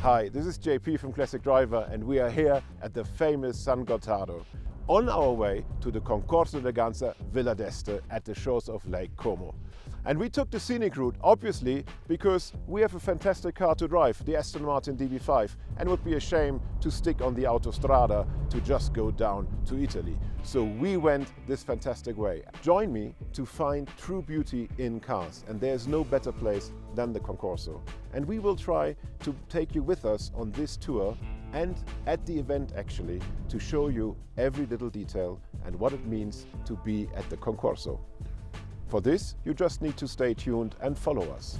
Hi, this is JP from Classic Driver, and we are here at the famous San Gottardo, on our way to the Concorso d'Eleganza Villa d'Este at the shores of Lake Como. And we took the scenic route, obviously, because we have a fantastic car to drive, the Aston Martin DB5, and it would be a shame to stick on the autostrada to just go down to Italy. So we went this fantastic way. Join me to find true beauty in cars, and there's no better place than the Concorso. And we will try to take you with us on this tour and at the event actually to show you every little detail and what it means to be at the Concorso. For this, you just need to stay tuned and follow us.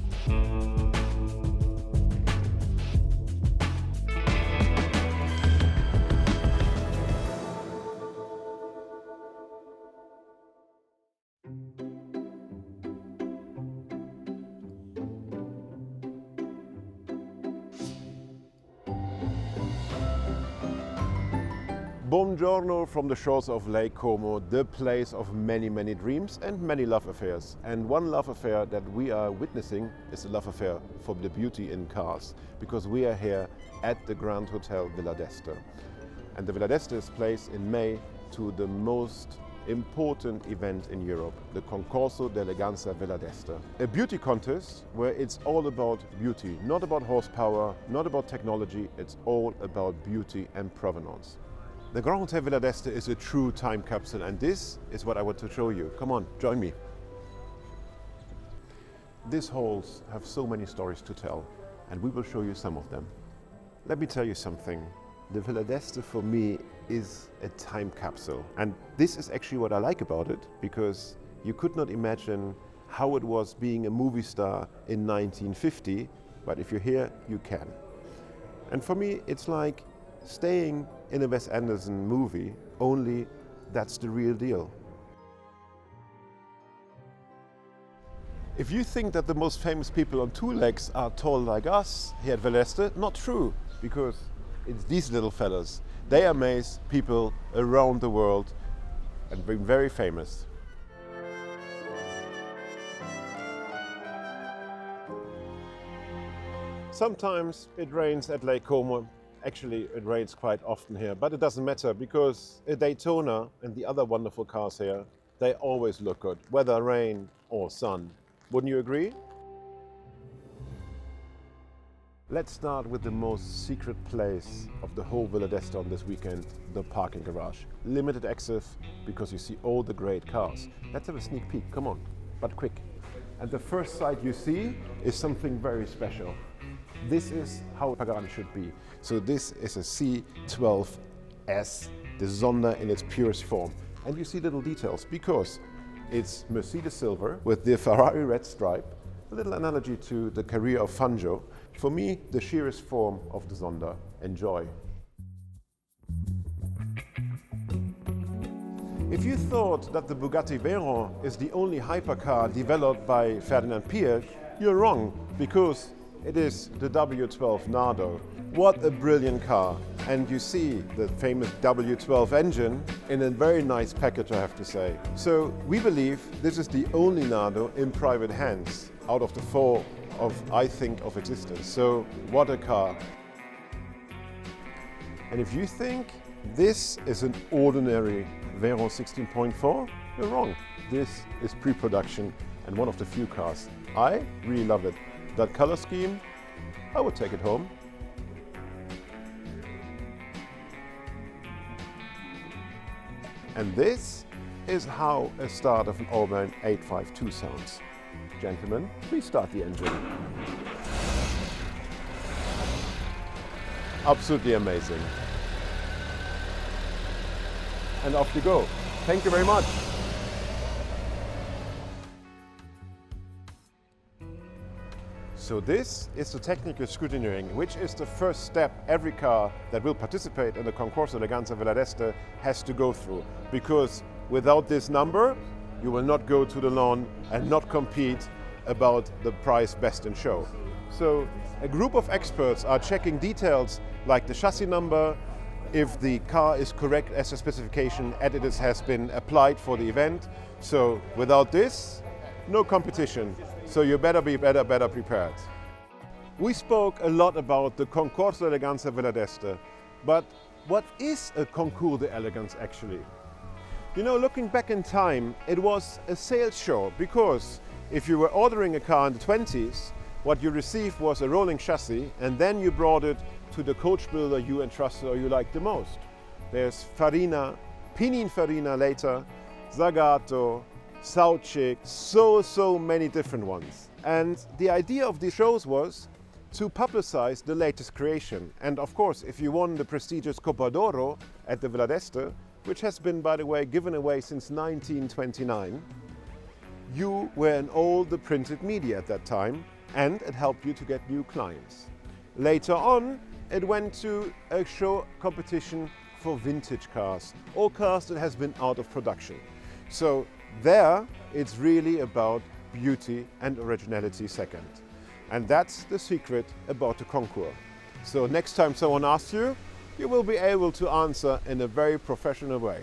Buongiorno from the shores of Lake Como, the place of many, many dreams and many love affairs. And one love affair that we are witnessing is a love affair for the beauty in cars, because we are here at the Grand Hotel Villa d'Este. And the Villa d'Este is placed in May to the most important event in Europe, the Concorso d'Eleganza Villa d'Este. A beauty contest where it's all about beauty, not about horsepower, not about technology, it's all about beauty and provenance. The Grand Hotel Villa d'Este is a true time capsule, and this is what I want to show you. Come on, join me. These halls have so many stories to tell, and we will show you some of them. Let me tell you something. The Villa d'Este for me is a time capsule, and this is actually what I like about it, because you could not imagine how it was being a movie star in 1950, but if you're here, you can. And for me, it's like staying in a Wes Anderson movie, only that's the real deal. If you think that the most famous people on two legs are tall like us here at Villa d'Este, not true, because it's these little fellas. They amaze people around the world and been very famous. Sometimes it rains at Lake Como. Actually, it rains quite often here, but it doesn't matter, because a Daytona and the other wonderful cars here, they always look good, whether rain or sun. Wouldn't you agree? Let's start with the most secret place of the whole Villa d'Este on this weekend, the parking garage. Limited access, because you see all the great cars. Let's have a sneak peek, come on, but quick. And the first sight you see is something very special. This is how a Pagani should be. So this is a C12S, the Sonder in its purest form. And you see little details, because it's Mercedes silver with the Ferrari red stripe, a little analogy to the career of Fangio. For me, the sheerest form of the Sonder. Enjoy. If you thought that the Bugatti Veyron is the only hypercar developed by Ferdinand Piëch, you're wrong, because it is the W12 Nardo. What a brilliant car. And you see the famous W12 engine in a very nice package, I have to say. So we believe this is the only Nardo in private hands out of the four I think of existence. So what a car. And if you think this is an ordinary Veyron 16.4, you're wrong. This is pre-production and one of the few cars. I really love it. That color scheme, I would take it home. And this is how a start of an Orban 852 sounds. Gentlemen, please start the engine. Absolutely amazing. And off you go. Thank you very much. So this is the technical scrutineering, which is the first step every car that will participate in the Concorso d'Eleganza Villa d'Este has to go through. Because without this number, you will not go to the lawn and not compete about the prize best in show. So a group of experts are checking details like the chassis number, if the car is correct as the specification and it has been applied for the event. So without this, no competition. So you better be better prepared. We spoke a lot about the Concorso d'Eleganza Villa d'Este, but what is a concours d'elegance actually? You know, looking back in time, it was a sales show, because if you were ordering a car in the 20s, what you received was a rolling chassis, and then you brought it to the coach builder you entrusted or you liked the most. There's Farina, Pininfarina later, Zagato, Saucik, so many different ones. And the idea of these shows was to publicize the latest creation. And of course, if you won the prestigious Coppa d'Oro at the Villa d'Este, which has been, by the way, given away since 1929, you were in all the printed media at that time, and it helped you to get new clients. Later on, it went to a show competition for vintage cars, or cars that has been out of production. So there, it's really about beauty and originality second. And that's the secret about the concours. So next time someone asks you, you will be able to answer in a very professional way.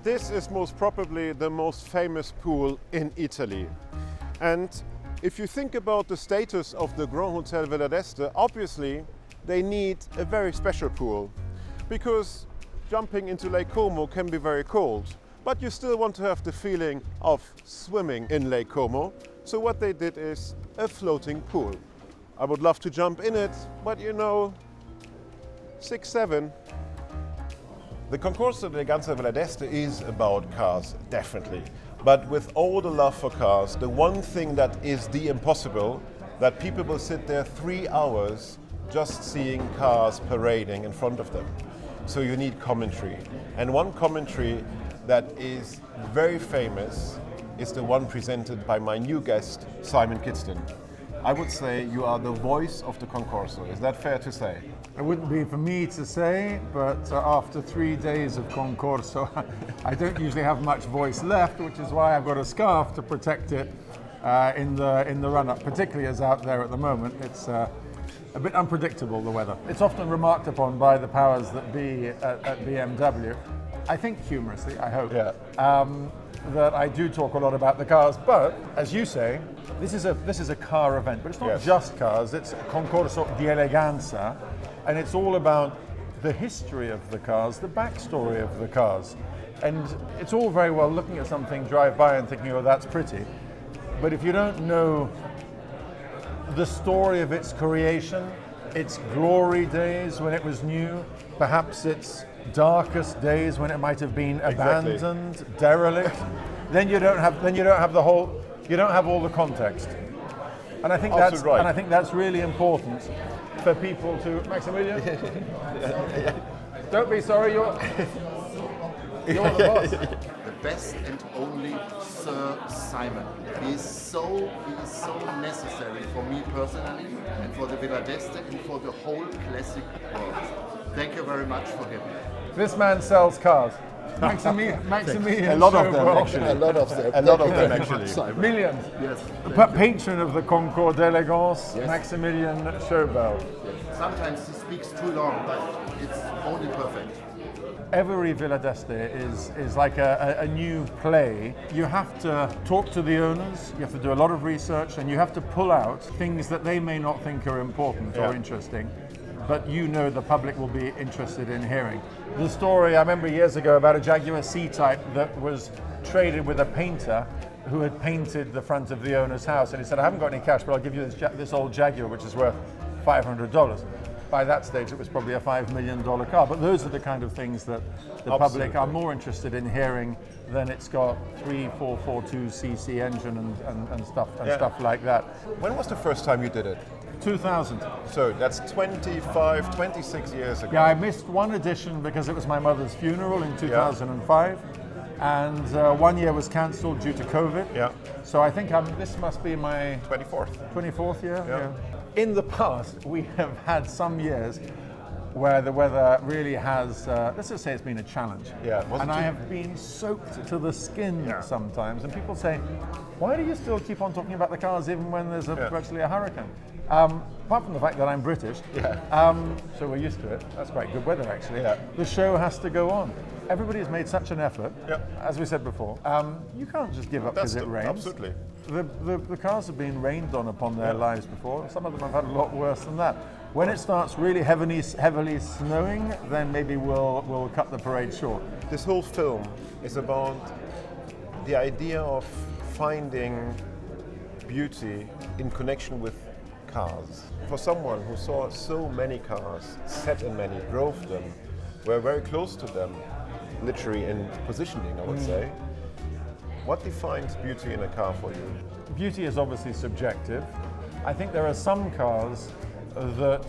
This is most probably the most famous pool in Italy. And if you think about the status of the Grand Hotel Villa d'Este, obviously they need a very special pool, because jumping into Lake Como can be very cold, but you still want to have the feeling of swimming in Lake Como. So what they did is a floating pool. I would love to jump in it, but you know, 6'7". The Concorso d'Eleganza Villa d'Este is about cars, definitely. But with all the love for cars, the one thing that is the impossible, that people will sit there 3 hours just seeing cars parading in front of them. So you need commentary. And one commentary that is very famous is the one presented by my new guest, Simon Kidston. I would say you are the voice of the Concorso. Is that fair to say? It wouldn't be for me to say, but after 3 days of Concorso, I don't usually have much voice left, which is why I've got a scarf to protect it in the run-up, particularly as out there at the moment. It's a bit unpredictable, the weather. It's often remarked upon by the powers that be at BMW, I think humorously, I hope, that I do talk a lot about the cars, but as you say, this is a car event, but it's not just cars, it's Concorso di Eleganza, and it's all about the history of the cars, the backstory of the cars. And it's all very well looking at something, drive by and thinking, oh, that's pretty, but if you don't know the story of its creation, its glory days when it was new, perhaps its darkest days when it might have been abandoned, derelict, then you don't have all the context. And I think that's right. And I think that's really important for people to Maximilian. Don't be sorry, you're the boss. The best and only Sir Simon. He is so necessary for me personally, and for the Villa d'Este, and for the whole classic world. Thank you very much for him. This man sells cars. Maximilian. A lot of them, actually. A lot of them. A lot of them, actually. Millions. Yes. Patron of the Concours d'Elegance, yes. Maximilian Schobel. Yes. Sometimes he speaks too long, but it's only perfect. Every Villa d'Este is like a new play. You have to talk to the owners, you have to do a lot of research, and you have to pull out things that they may not think are important or interesting, but you know the public will be interested in hearing. The story I remember years ago about a Jaguar C-Type that was traded with a painter who had painted the front of the owner's house, and he said, I haven't got any cash, but I'll give you this old Jaguar, which is worth $500. By that stage, it was probably a $5 million car, but those are the kind of things that the public are more interested in hearing than it's got 3.442cc engine and stuff like that. When was the first time you did it? 2000. So that's 26 years ago. Yeah, I missed one edition because it was my mother's funeral in 2005. And 1 year was cancelled due to COVID. Yeah. So I think this must be my 24th year. Yeah. In the past, we have had some years where the weather really has, let's just say it's been a challenge. Yeah. And I have been soaked to the skin sometimes. And people say, why do you still keep on talking about the cars even when there's virtually a hurricane? Apart from the fact that I'm British, so we're used to it. That's quite good weather, actually. Yeah. The show has to go on. everybody's made such an effort, as we said before. You can't just give up because it rains. Absolutely. The cars have been rained on upon their lives before. Some of them have had a lot worse than that. When it starts really heavily snowing, then maybe we'll cut the parade short. This whole film is about the idea of finding beauty in connection with cars. For someone who saw so many cars, sat in many, drove them, were very close to them, literally in positioning, I would say. What defines beauty in a car for you? Beauty is obviously subjective. I think there are some cars that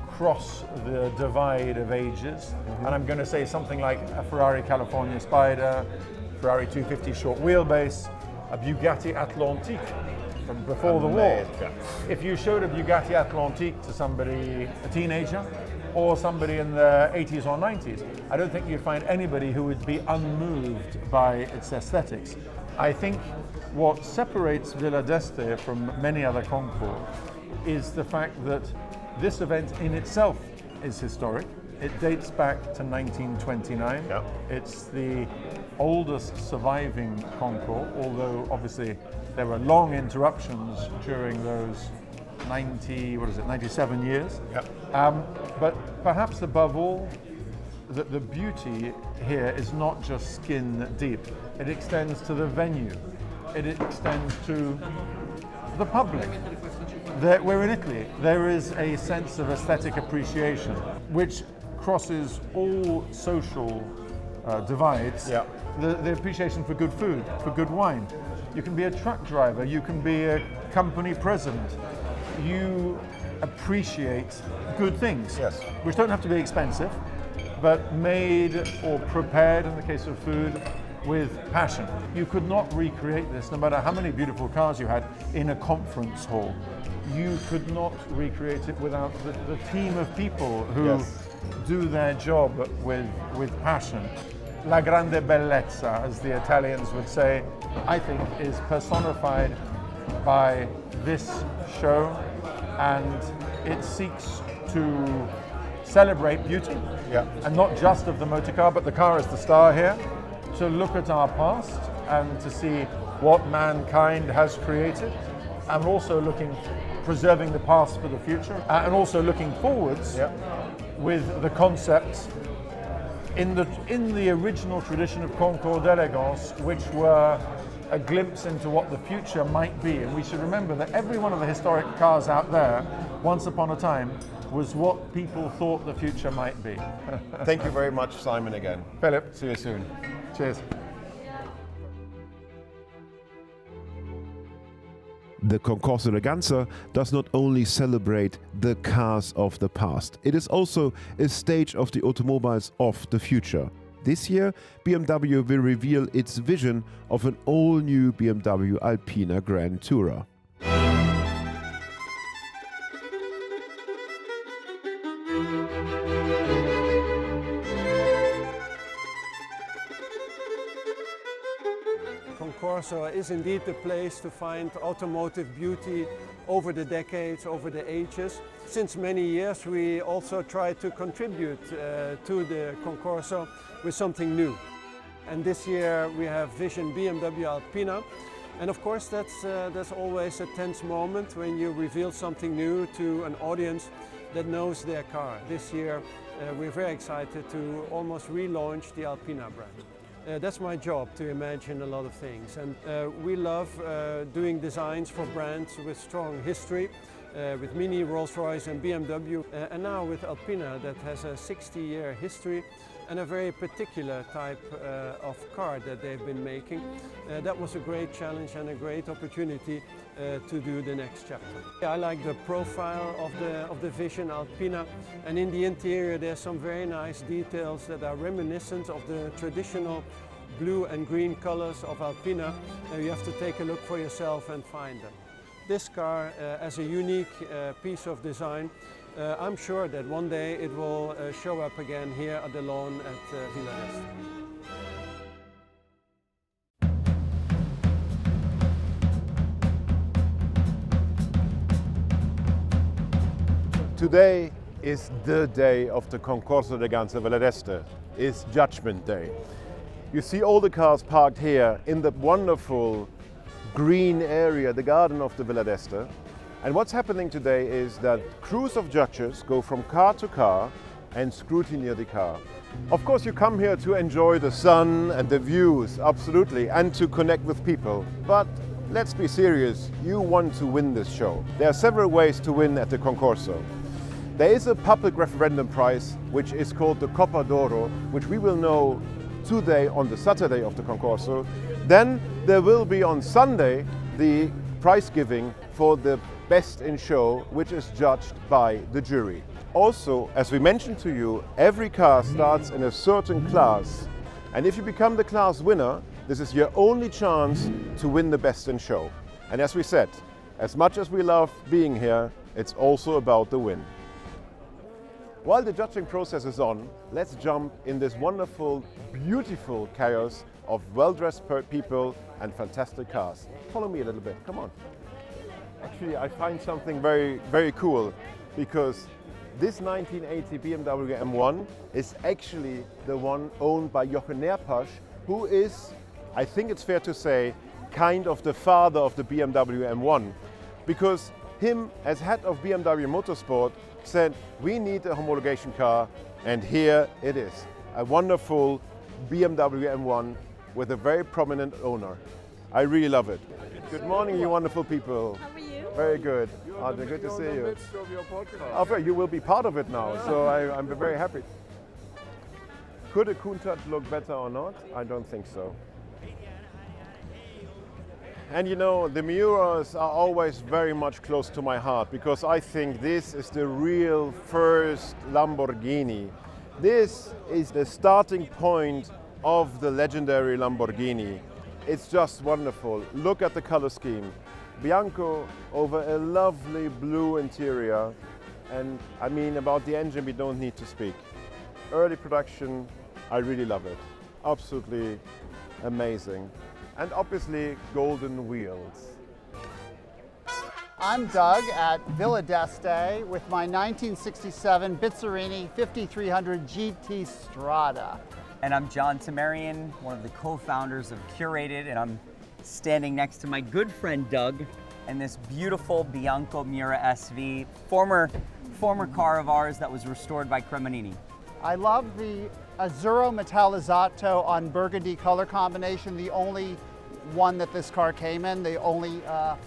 cross the divide of ages, and I'm going to say something like a Ferrari California Spider, Ferrari 250 short wheelbase, a Bugatti Atlantique from before the war. If you showed a Bugatti Atlantique to somebody, a teenager, or somebody in the 80s or 90s, I don't think you'd find anybody who would be unmoved by its aesthetics. I think what separates Villa d'Este from many other concours is the fact that this event in itself is historic. It dates back to 1929. It's the oldest surviving concours, although obviously there were long interruptions during those 97 years. But perhaps above all, the beauty here is not just skin deep. It extends to the venue. It extends to the public. We're in Italy. There is a sense of aesthetic appreciation which crosses all social divides. The appreciation for good food, for good wine. You can be a truck driver, you can be a company president. You appreciate good things, which don't have to be expensive, but made or prepared, in the case of food, with passion. You could not recreate this, no matter how many beautiful cars you had, in a conference hall. You could not recreate it without the team of people who do their job with passion. La grande bellezza, as the Italians would say, I think is personified by this show, and it seeks to celebrate beauty, and not just of the motor car, but the car is the star here, to look at our past and to see what mankind has created, and also preserving the past for the future, and also looking forwards with the concepts in the original tradition of Concours d'Elegance, which were a glimpse into what the future might be. And we should remember that every one of the historic cars out there, once upon a time, was what people thought the future might be. Thank you very much, Simon, again. Philip, See you soon. cheers. The Concorso Eleganza does not only celebrate the cars of the past, it is also a stage of the automobiles of the future. This year, BMW will reveal its vision of an all-new BMW Alpina Grand Tourer. Concorso is indeed the place to find automotive beauty over the decades, over the ages. Since many years we also try to contribute to the Concorso with something new. And this year we have Vision BMW Alpina. And of course that's always a tense moment when you reveal something new to an audience that knows their car. This year we're very excited to almost relaunch the Alpina brand. That's my job, to imagine a lot of things, and we love doing designs for brands with strong history, with Mini, Rolls-Royce and BMW, and now with Alpina that has a 60-year history and a very particular type of car that they've been making. That was a great challenge and a great opportunity to do the next chapter. I like the profile of the Vision Alpina, and in the interior there's some very nice details that are reminiscent of the traditional blue and green colors of Alpina. You have to take a look for yourself and find them. This car, as a unique piece of design, I'm sure that one day it will show up again here at the lawn at Villa d'Este. Today is the day of the Concorso Eleganza Villa d'Este. is Judgment Day. You see all the cars parked here in the wonderful green area, the garden of the Villa d'Este. And what's happening today is that crews of judges go from car to car and scrutinize the car. Of course, you come here to enjoy the sun and the views, absolutely, and to connect with people. But let's be serious, you want to win this show. There are several ways to win at the Concorso. There is a public referendum prize, which is called the Coppa d'Oro, which we will know today on the Saturday of the Concorso. Then there will be on Sunday the prize giving for the best in show, which is judged by the jury. Also, as we mentioned to you, every car starts in a certain class, and if you become the class winner, this is your only chance to win the best in show. And as we said, as much as we love being here, it's also about the win. While the judging process is on, let's jump in this wonderful, beautiful chaos of well-dressed people and fantastic cars. Follow me a little bit, come on. Actually, I find something very, very cool, because this 1980 BMW M1 is actually the one owned by Jochen Nerpasch, who is, I think it's fair to say, kind of the father of the BMW M1, because him, as head of BMW Motorsport, said we need a homologation car, and here it is, a wonderful BMW M1 with a very prominent owner. I really love it. Good morning, you wonderful people. How are you? Very good. Good to see you. Oh, you will be part of it now, so I'm very happy. Could a Countach look better or not? I don't think so. And you know, the Miuras are always very much close to my heart, because I think this is the real first Lamborghini. This is the starting point of the legendary Lamborghini. It's just wonderful. Look at the color scheme. Bianco over a lovely blue interior. And I mean, about the engine we don't need to speak. Early production, I really love it. Absolutely amazing. And obviously golden wheels. I'm Doug at Villa d'Este with my 1967 Bizzarini 5300 GT Strada. And I'm John Tamarian, one of the co-founders of Curated, and I'm standing next to my good friend Doug and this beautiful Bianco Miura SV, former car of ours that was restored by Cremonini. I love the Azzurro Metallizzato on burgundy color combination, the only one that this car came in, the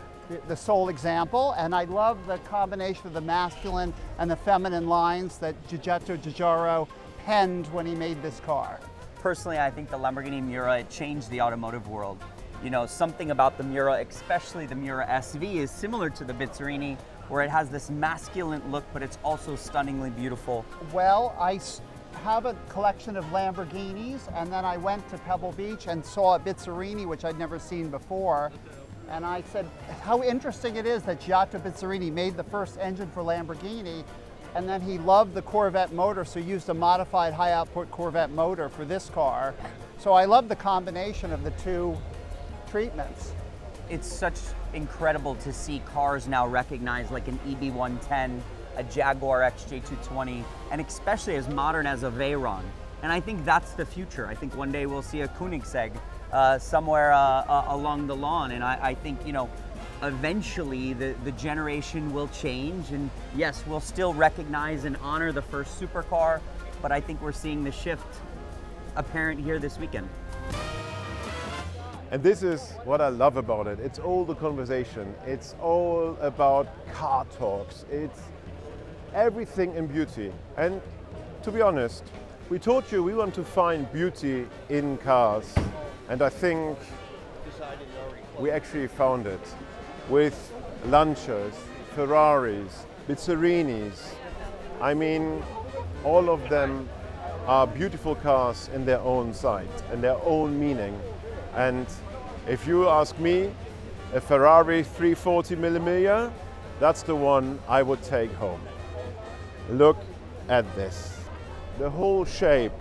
sole example. And I love the combination of the masculine and the feminine lines that Giuseppe Giugiaro penned when he made this car. Personally, I think the Lamborghini Miura, it changed the automotive world. You know, something about the Miura, especially the Miura SV, is similar to the Bizzarini, where it has this masculine look, but it's also stunningly beautiful. Well, I have a collection of Lamborghinis, and then I went to Pebble Beach and saw a Bizzarini, which I'd never seen before. And I said, how interesting it is that Giotto Bizzarini made the first engine for Lamborghini, and then he loved the Corvette motor, so he used a modified high-output Corvette motor for this car. So I love the combination of the two treatments. It's such incredible to see cars now recognized like an EB110, a Jaguar XJ220, and especially as modern as a Veyron. And I think that's the future. I think one day we'll see a Koenigsegg somewhere along the lawn. And I think, you know, eventually the generation will change. And yes, we'll still recognize and honor the first supercar, but I think we're seeing the shift apparent here this weekend. And this is what I love about it. It's all the conversation. It's all about car talks. It's everything in beauty. And to be honest, we told you we want to find beauty in cars. And I think we actually found it with Lancias, Ferraris, Bizzarinis. I mean, all of them are beautiful cars in their own sight and their own meaning. And if you ask me, a Ferrari 340 mm, that's the one I would take home. Look at this. The whole shape,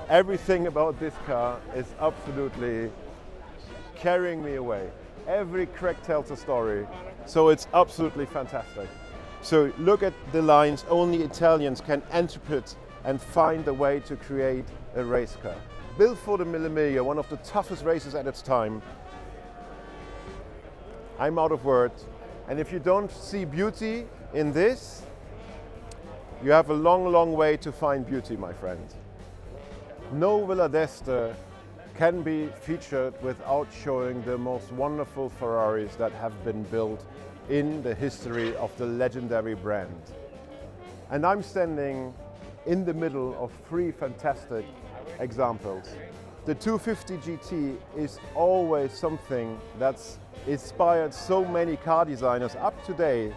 everything about this car is absolutely carrying me away. Every crack tells a story, so it's absolutely fantastic. So look at the lines only Italians can interpret and find a way to create a race car. Built for the Mille Miglia, one of the toughest races at its time. I'm out of words. And if you don't see beauty in this, you have a long, long way to find beauty, my friend. No Villa d'Este can be featured without showing the most wonderful Ferraris that have been built in the history of the legendary brand. And I'm standing in the middle of three fantastic examples. The 250 GT is always something that's inspired so many car designers up to date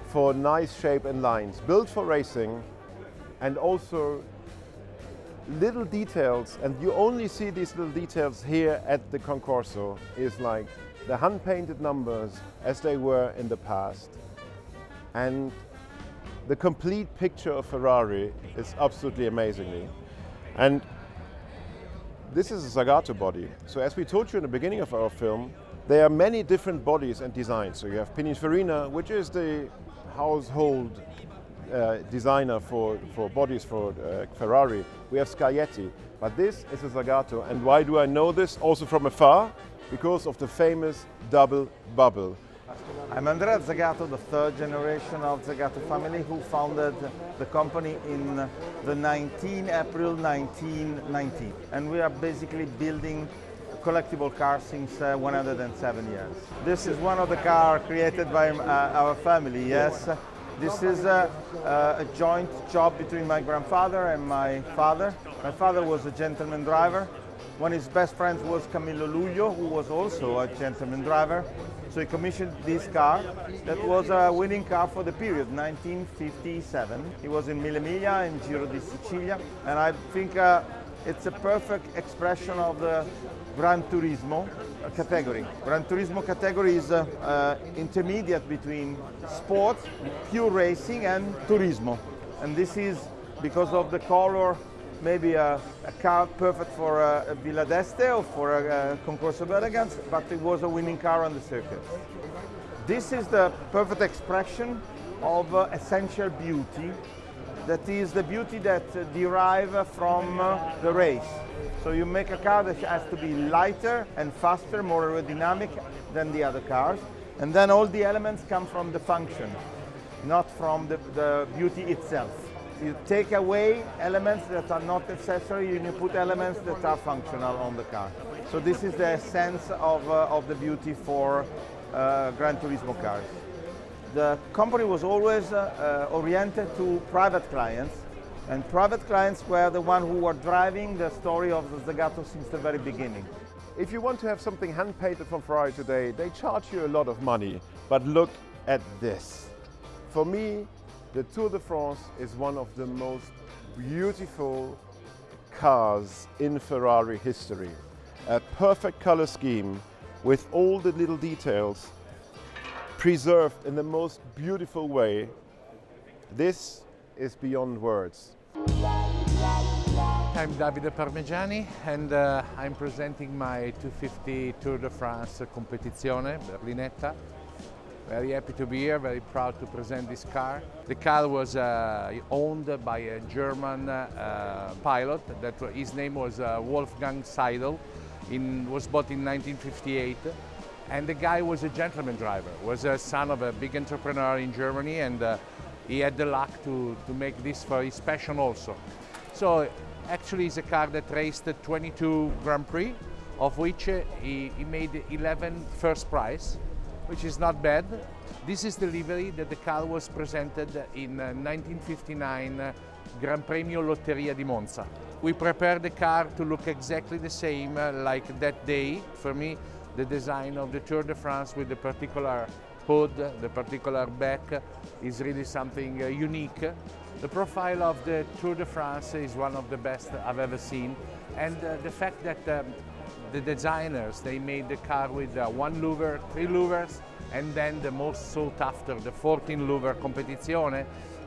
for nice shape and lines, built for racing, and also little details, and you only see these little details here at the Concorso, is like the hand-painted numbers as they were in the past. And the complete picture of Ferrari is absolutely amazingly. And this is a Zagato body. So as we told you in the beginning of our film, there are many different bodies and designs. So you have Pininfarina, which is the household designer for bodies for Ferrari. We have Scaglietti, but this is a Zagato. And why do I know this? Also from afar, because of the famous double bubble. I'm Andrea Zagato, the third generation of Zagato family, who founded the company in April 1990. And we are basically building collectible cars since 107 years. This is one of the cars created by our family, yes. This is a joint job between my grandfather and my father. My father was a gentleman driver. One of his best friends was Camillo Luglio, who was also a gentleman driver. So he commissioned this car that was a winning car for the period, 1957. He was in Mille Miglia and Giro di Sicilia, and I think it's a perfect expression of the Gran Turismo category. Gran Turismo category is intermediate between sport, pure racing, and turismo. And this is because of the color, maybe a car perfect for a Villa d'Este or for a Concorso d'Elegance, but it was a winning car on the circuit. This is the perfect expression of essential beauty. That is the beauty that derives from the race. So you make a car that has to be lighter and faster, more aerodynamic than the other cars. And then all the elements come from the function, not from the beauty itself. You take away elements that are not necessary and you put elements that are functional on the car. So this is the essence of the beauty for Gran Turismo cars. The company was always oriented to private clients, and private clients were the ones who were driving the story of the Zagato since the very beginning. If you want to have something hand-painted from Ferrari today, they charge you a lot of money. But look at this. For me, the Tour de France is one of the most beautiful cars in Ferrari history. A perfect color scheme with all the little details preserved in the most beautiful way. This is beyond words. I'm Davide Parmigiani and I'm presenting my 250 Tour de France Competizione Berlinetta. Very happy to be here, very proud to present this car. The car was owned by a German pilot. His name was Wolfgang Seidel. Was bought in 1958. And the guy was a gentleman driver, was a son of a big entrepreneur in Germany, and he had the luck to make this for his passion also. So actually it's a car that raced 22 Grand Prix, of which he made 11 first prize, which is not bad. This is the livery that the car was presented in 1959 Gran Premio Lotteria di Monza. We prepared the car to look exactly the same like that day. For me, the design of the Tour de France with the particular hood, the particular back is really something unique. The profile of the Tour de France is one of the best I've ever seen. And the fact that the designers, they made the car with one louver, 3 louvers, and then the most sought after, the 14 louver Competizione,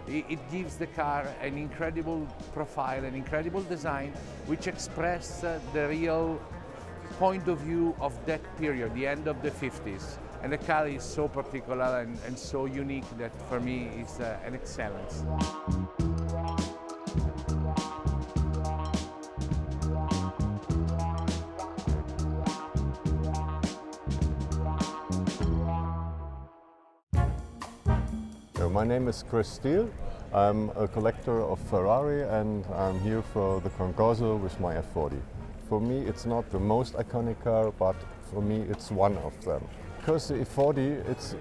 it gives the car an incredible profile, an incredible design, which express the real point of view of that period, the end of the 50s. And the car is so particular and so unique that for me is an excellence. My name is Chris Steele. I'm a collector of Ferrari and I'm here for the Concorso with my F40. For me it's not the most iconic car, but for me it's one of them. Because the F40, it's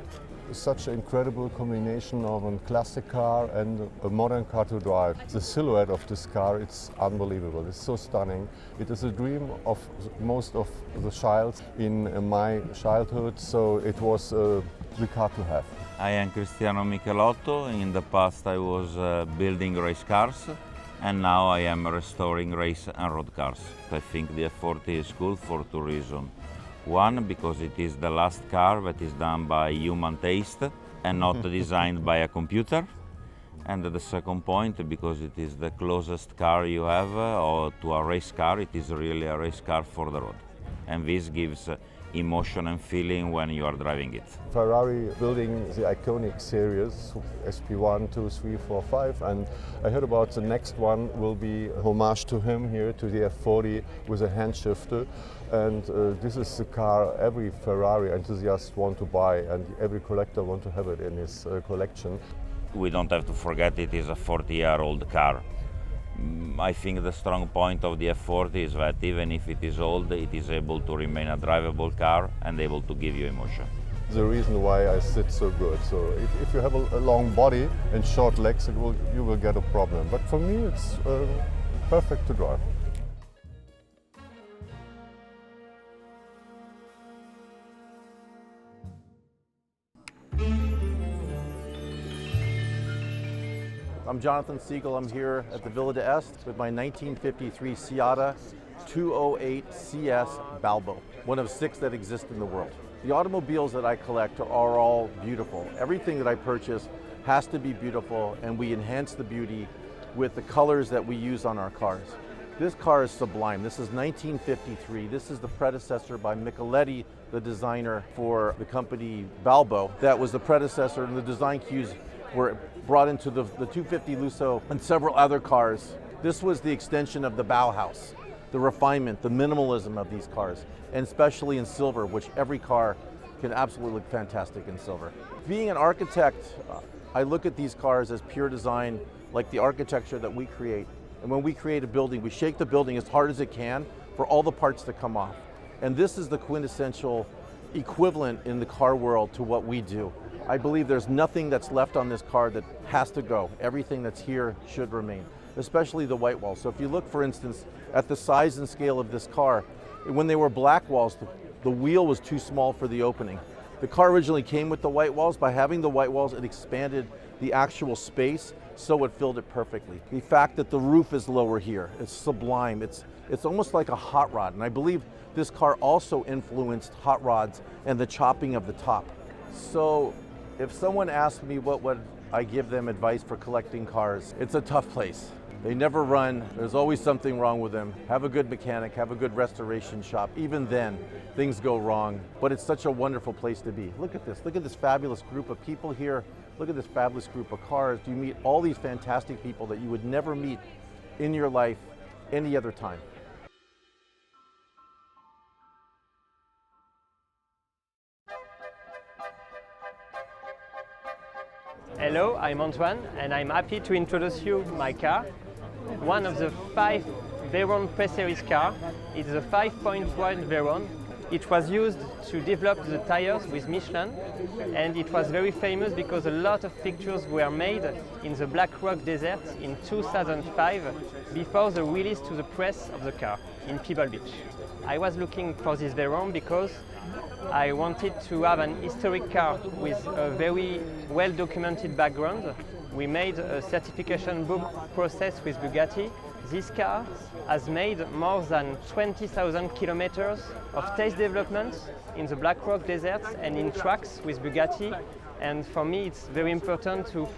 such an incredible combination of a classic car and a modern car to drive. The silhouette of this car, it's unbelievable. It's so stunning. It is a dream of most of the child in my childhood, so it was the car to have. I am Cristiano Michelotto. In the past I was building race cars and now I am restoring race and road cars. I think the F40 is cool for two reasons. One, because it is the last car that is done by human taste and not designed by a computer. And the second point, because it is the closest car you have or to a race car, it is really a race car for the road. And this gives emotion and feeling when you are driving it. Ferrari building the iconic series, SP1, 2, 3, 4, 5, and I heard about the next one will be homage to him here, to the F40 with a hand shifter. And this is the car every Ferrari enthusiast want to buy and every collector want to have it in his collection. We don't have to forget it is a 40-year-old car. I think the strong point of the F40 is that even if it is old, it is able to remain a drivable car and able to give you emotion. The reason why I sit so good. So if you have a long body and short legs, you will get a problem. But for me, it's perfect to drive. I'm Jonathan Siegel. I'm here at the Villa d'Este with my 1953 Seata 208 CS Balbo, one of 6 that exist in the world. The automobiles that I collect are all beautiful. Everything that I purchase has to be beautiful, and we enhance the beauty with the colors that we use on our cars. This car is sublime. This is 1953. This is the predecessor by Micheletti, the designer for the company Balbo. That was the predecessor, and the design cues were brought into the 250 Lusso and several other cars. This was the extension of the Bauhaus, the refinement, the minimalism of these cars, and especially in silver, which every car can absolutely look fantastic in silver. Being an architect, I look at these cars as pure design, like the architecture that we create. And when we create a building, we shake the building as hard as it can for all the parts to come off. And this is the quintessential equivalent in the car world to what we do. I believe there's nothing that's left on this car that has to go. Everything that's here should remain, especially the white walls. So if you look, for instance, at the size and scale of this car, when they were black walls, the wheel was too small for the opening. The car originally came with the white walls. By having the white walls, it expanded the actual space, so it filled it perfectly. The fact that the roof is lower here, it's sublime. It's almost like a hot rod, and I believe this car also influenced hot rods and the chopping of the top. So if someone asked me what would I give them advice for collecting cars, it's a tough place. They never run, there's always something wrong with them. Have a good mechanic, have a good restoration shop. Even then, things go wrong, but it's such a wonderful place to be. Look at this fabulous group of people here. Look at this fabulous group of cars. You meet all these fantastic people that you would never meet in your life any other time. Hello, I'm Antoine and I'm happy to introduce you my car. One of the 5 Veyron pre-series car is the 5.1 Veyron. It was used to develop the tires with Michelin, and it was very famous because a lot of pictures were made in the Black Rock Desert in 2005 before the release to the press of the car in Pebble Beach. I was looking for this Veyron because I wanted to have an historic car with a very well-documented background. We made a certification book process with Bugatti. This car has made more than 20,000 kilometers of test development in the Black Rock Desert and in tracks with Bugatti. And for me, it's very important to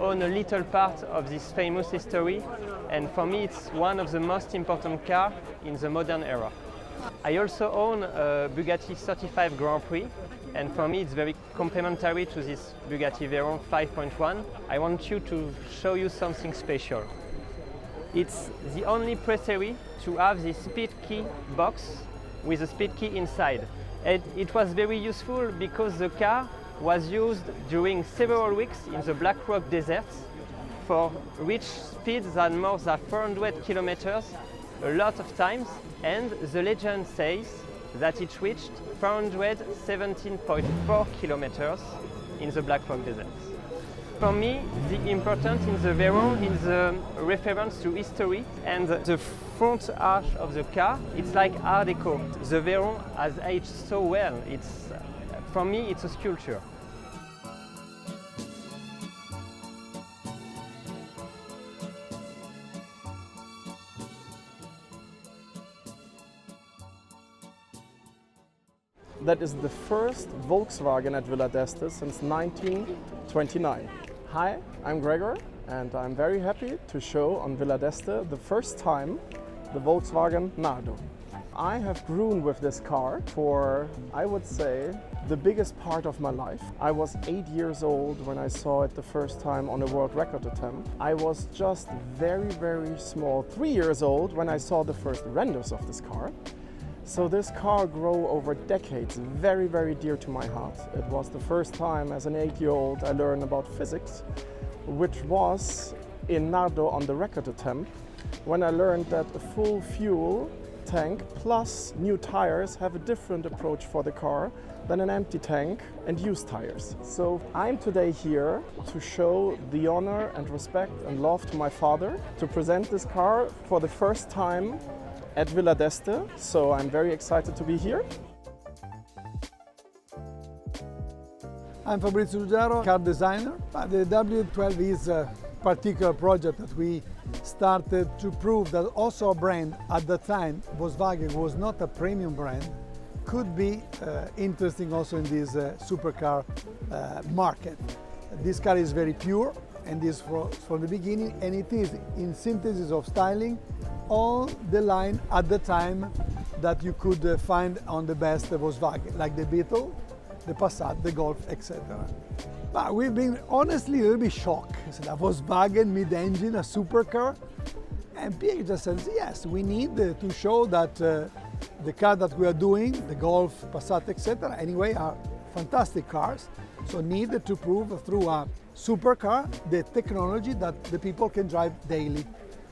own a little part of this famous history. And for me, it's one of the most important cars in the modern era. I also own a Bugatti 35 Grand Prix, and for me it's very complementary to this Bugatti Veyron 5.1. I want to show you something special. It's the only pre-series to have this speed key box with a speed key inside. And it was very useful because the car was used during several weeks in the Black Rock Desert for reach speeds than more than 400 kilometers a lot of times, and the legend says that it reached 417.4 kilometers in the Black Rock Desert. For me, the important in the Veyron is the reference to history, and the front arch of the car, it's like Art Deco. The Veyron has aged so well. For me, it's a sculpture. That is the first Volkswagen at Villa d'Este since 1929. Hi, I'm Gregor, and I'm very happy to show on Villa d'Este the first time the Volkswagen Nardo. I have grown with this car for, I would say, the biggest part of my life. I was 8 years old when I saw it the first time on a world record attempt. I was just very, very small, 3 years old, when I saw the first renders of this car. So this car grew over decades, very, very dear to my heart. It was the first time as an 8-year-old I learned about physics, which was in Nardo on the record attempt, when I learned that a full fuel tank plus new tires have a different approach for the car than an empty tank and used tires. So I'm today here to show the honor and respect and love to my father, to present this car for the first time at Villa d'Este, so I'm very excited to be here. I'm Fabrizio Ruggero, car designer. The W12 is a particular project that we started to prove that also a brand at the time, Volkswagen, was not a premium brand, could be interesting also in this supercar market. This car is very pure and is from the beginning, and it is in synthesis of styling all the line at the time that you could find on the best Volkswagen, like the Beetle, the Passat, the Golf, etc. But we've been honestly a little bit shocked. So a Volkswagen mid-engine, a supercar, and Pierre just says, yes, we need to show that the car that we are doing, the Golf, Passat, etc., anyway, are fantastic cars, so need to prove through a supercar the technology that the people can drive daily.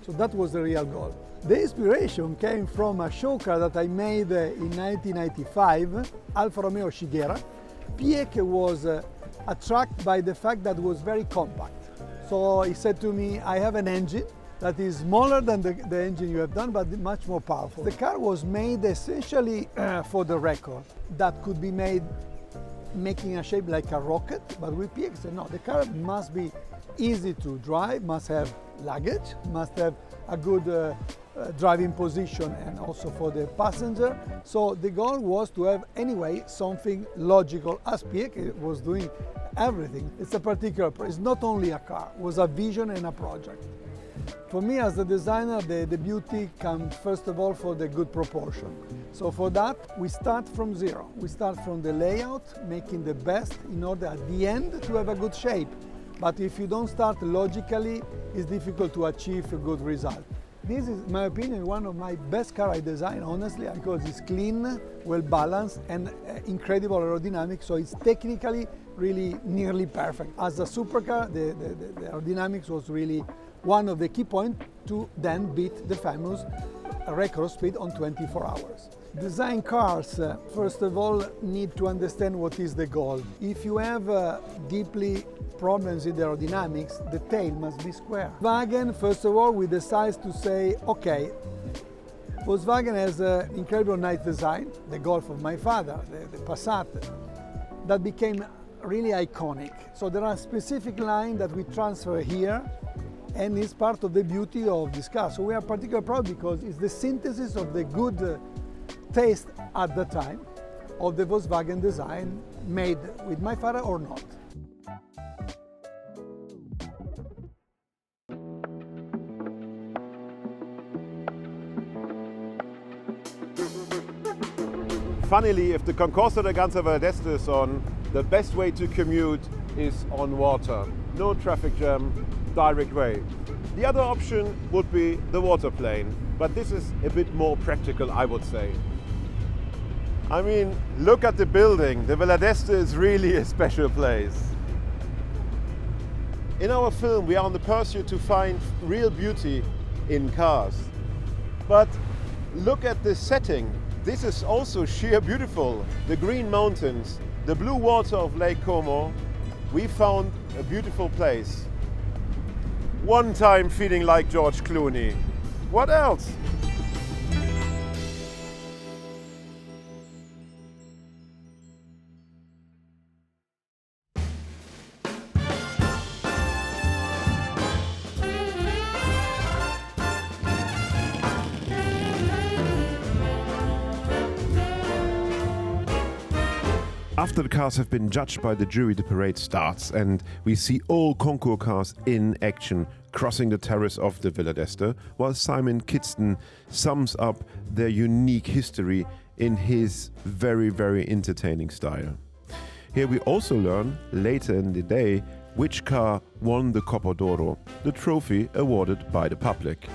So that was the real goal. The inspiration came from a show car that I made in 1995, Alfa Romeo Shigera. Piek was attracted by the fact that it was very compact. So he said to me, I have an engine that is smaller than the engine you have done, but much more powerful. The car was made essentially for the record, that could be made making a shape like a rocket, but with Piek said, no, the car must be easy to drive, must have luggage, must have a good driving position and also for the passenger. So the goal was to have anyway something logical, as Piek was doing everything. It's a particular, it's not only a car, it was a vision and a project. For me as a designer, the beauty comes first of all for the good proportion. So for that, we start from zero. We start from the layout, making the best in order at the end to have a good shape. But if you don't start logically, it's difficult to achieve a good result. This is, in my opinion, one of my best car I design, honestly, because it's clean, well balanced, and incredible aerodynamics, so it's technically really nearly perfect. As a supercar, the aerodynamics was really one of the key points to then beat the famous record speed on 24 hours. Design cars, first of all, need to understand what is the goal. If you have deeply problems in the aerodynamics, the tail must be square. Volkswagen, first of all, we decided to say, okay, Volkswagen has an incredible nice design, the Golf of my father, the Passat, that became really iconic. So there are specific lines that we transfer here, and it's part of the beauty of this car. So we are particularly proud because it's the synthesis of the good taste at the time of the Volkswagen design made with my father or not. Funnily, if the Concorso Eleganza Villa d'Este is on, the best way to commute is on water. No traffic jam, direct way. The other option would be the waterplane, but this is a bit more practical, I would say. I mean, look at the building. The Villa d'Este is really a special place. In our film, we are on the pursuit to find real beauty in cars. But look at this setting. This is also sheer beautiful. The green mountains, the blue water of Lake Como. We found a beautiful place. One time feeling like George Clooney. What else? After the cars have been judged by the jury, the parade starts and we see all Concours cars in action crossing the terrace of the Villa d'Este, while Simon Kidston sums up their unique history in his very, very entertaining style. Here we also learn, later in the day, which car won the Coppa d'Oro, the trophy awarded by the public.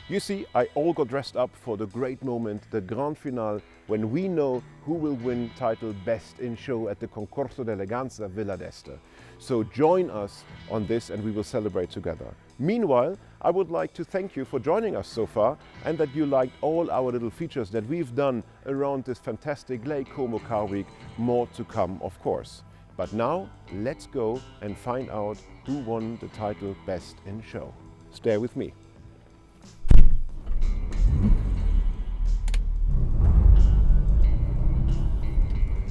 You see, I all got dressed up for the great moment, the grand finale, when we know who will win title Best in Show at the Concorso d'Eleganza Villa d'Este. So join us on this and we will celebrate together. Meanwhile, I would like to thank you for joining us so far and that you liked all our little features that we've done around this fantastic Lake Como Car Week. More to come, of course. But now, let's go and find out who won the title Best in Show. Stay with me.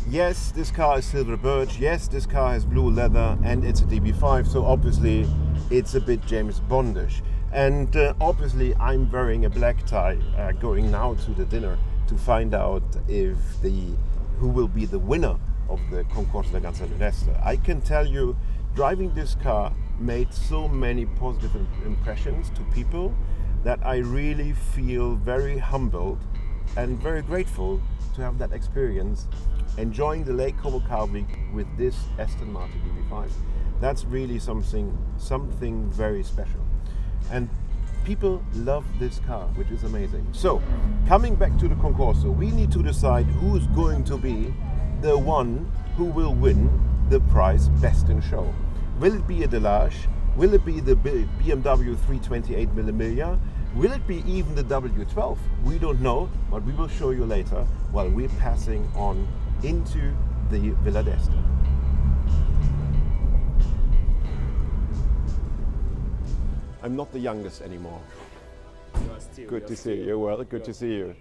Yes, this car is silver birch, yes, this car has blue leather and it's a DB5, so obviously it's a bit James Bondish. And obviously I'm wearing a black tie going now to the dinner to find out if who will be the winner of the Concorso d'Eleganza Villa d'Este. I can tell you, driving this car made so many positive impressions to people that I really feel very humbled and very grateful to have that experience enjoying the Lake Como Car Week with this Aston Martin DB5. That's really something very special. And people love this car, which is amazing. So, coming back to the Concorso, we need to decide who's going to be the one who will win the prize Best in Show. Will it be a Delage? Will it be the BMW 328 Millimilia? Will it be even the W12? We don't know, but we will show you later while we're passing on into the Villa d'Este. I'm not the youngest anymore. Good to see you. Well, good to see you.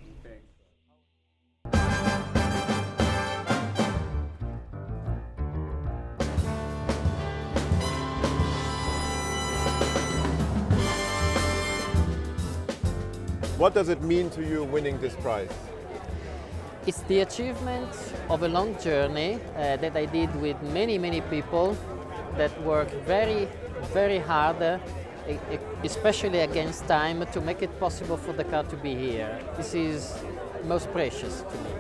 What does it mean to you winning this prize? It's the achievement of a long journey that I did with many people that worked very, very hard, especially against time, to make it possible for the car to be here. This is most precious to me.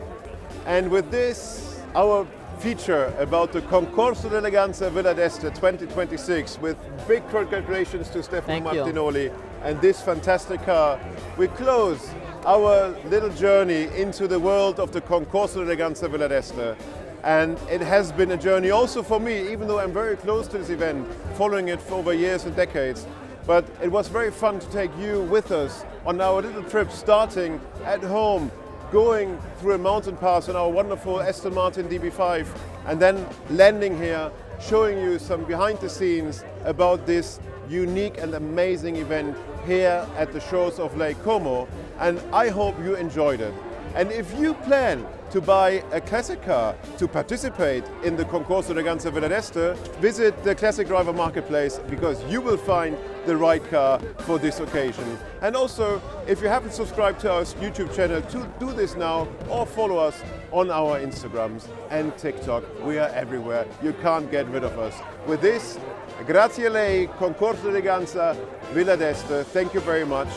And with this, our feature about the Concorso d'Eleganza Villa d'Este 2026, with big congratulations to Stefano Martinoli and this fantastic car, we close our little journey into the world of the Concorso d'Eleganza Villa d'Este. And it has been a journey also for me, even though I'm very close to this event, following it for over years and decades. But it was very fun to take you with us on our little trip, starting at home, going through a mountain pass on our wonderful Aston Martin DB5, and then landing here, showing you some behind the scenes about this unique and amazing event here at the shores of Lake Como. And I hope you enjoyed it. And if you plan to buy a classic car to participate in the Concorso Eleganza Villa d'Este, visit the Classic Driver Marketplace, because you will find the right car for this occasion. And also, if you haven't subscribed to our YouTube channel, to do this now, or follow us on our Instagrams and TikTok. We are everywhere. You can't get rid of us. With this, grazie a lei, Concorso Eleganza Villa d'Este. Thank you very much.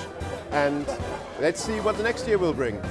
And let's see what the next year will bring.